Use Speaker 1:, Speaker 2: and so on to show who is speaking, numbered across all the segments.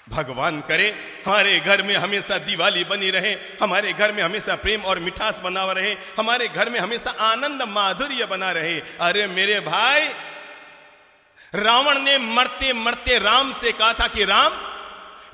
Speaker 1: भगवान करे हमारे घर में हमेशा दिवाली बनी रहे, हमारे घर में हमेशा प्रेम और मिठास बना रहे, हमारे घर में हमेशा आनंद माधुर्य बना रहे। अरे मेरे भाई, रावण ने मरते मरते राम से कहा था कि राम,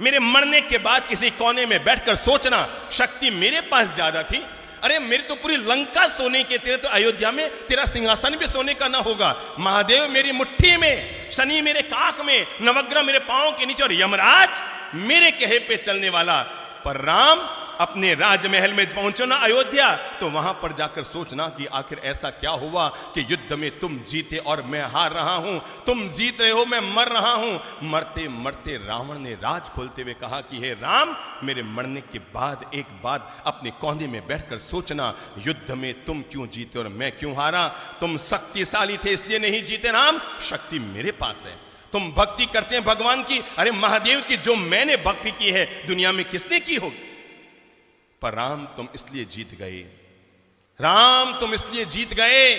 Speaker 1: मेरे मरने के बाद किसी कोने में बैठकर सोचना, शक्ति मेरे पास ज्यादा थी। अरे मेरी तो पूरी लंका सोने की, तेरे तो अयोध्या में तेरा सिंहासन भी सोने का ना होगा। महादेव मेरी मुट्ठी में, शनि मेरे काख में, नवग्रह मेरे पांव के नीचे और यमराज मेरे कहे पे चलने वाला। पर राम अपने राजमहल में पहुंचो ना अयोध्या, तो वहां पर जाकर सोचना कि आखिर ऐसा क्या हुआ कि युद्ध में तुम जीते और मैं हार रहा हूं, तुम जीत रहे हो मैं मर रहा हूं। मरते मरते रावण ने राज खोलते हुए कहा कि हे राम, मेरे मरने के बाद एक बात अपने कोने में बैठकर सोचना, युद्ध में तुम क्यों जीते और मैं क्यों हारा। तुम शक्तिशाली थे इसलिए नहीं जीते राम, शक्ति मेरे पास है। तुम भक्ति करते हैं भगवान की, अरे महादेव की जो मैंने भक्ति की है दुनिया में किसने की होगी। पर राम तुम इसलिए जीत गए, राम तुम इसलिए जीत गए।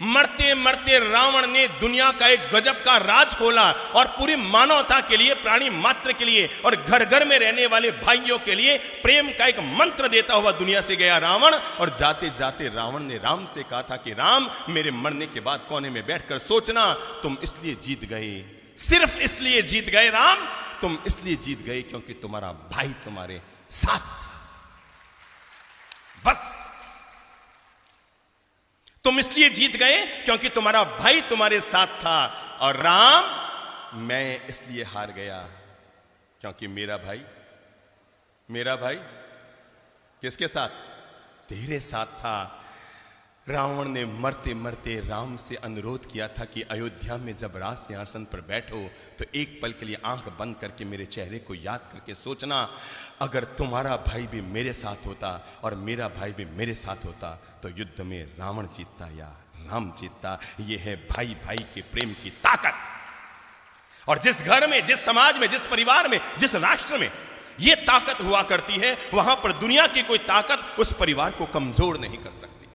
Speaker 1: मरते मरते रावण ने दुनिया का एक गजब का राज खोला और पूरी मानवता के लिए, प्राणी मात्र के लिए और घर घर में रहने वाले भाइयों के लिए प्रेम का एक मंत्र देता हुआ दुनिया से गया रावण। और जाते जाते रावण ने राम से कहा था कि राम, मेरे मरने के बाद कोने में बैठकर सोचना, तुम इसलिए जीत गए, सिर्फ इसलिए जीत गए राम, तुम इसलिए जीत गए क्योंकि तुम्हारा भाई तुम्हारे साथ था, बस। तुम इसलिए जीत गए क्योंकि तुम्हारा भाई तुम्हारे साथ था। और राम, मैं इसलिए हार गया क्योंकि मेरा भाई किसके साथ? तेरे साथ था। रावण ने मरते मरते राम से अनुरोध किया था कि अयोध्या में जब राज सिंहासन पर बैठो तो एक पल के लिए आंख बंद करके मेरे चेहरे को याद करके सोचना, अगर तुम्हारा भाई भी मेरे साथ होता और मेरा भाई भी मेरे साथ होता तो युद्ध में रावण जीतता या राम जीतता। यह है भाई भाई के प्रेम की ताकत। और जिस घर में, जिस समाज में, जिस परिवार में, जिस राष्ट्र में यह ताकत हुआ करती है, वहां पर दुनिया की कोई ताकत उस परिवार को कमजोर नहीं कर सकती।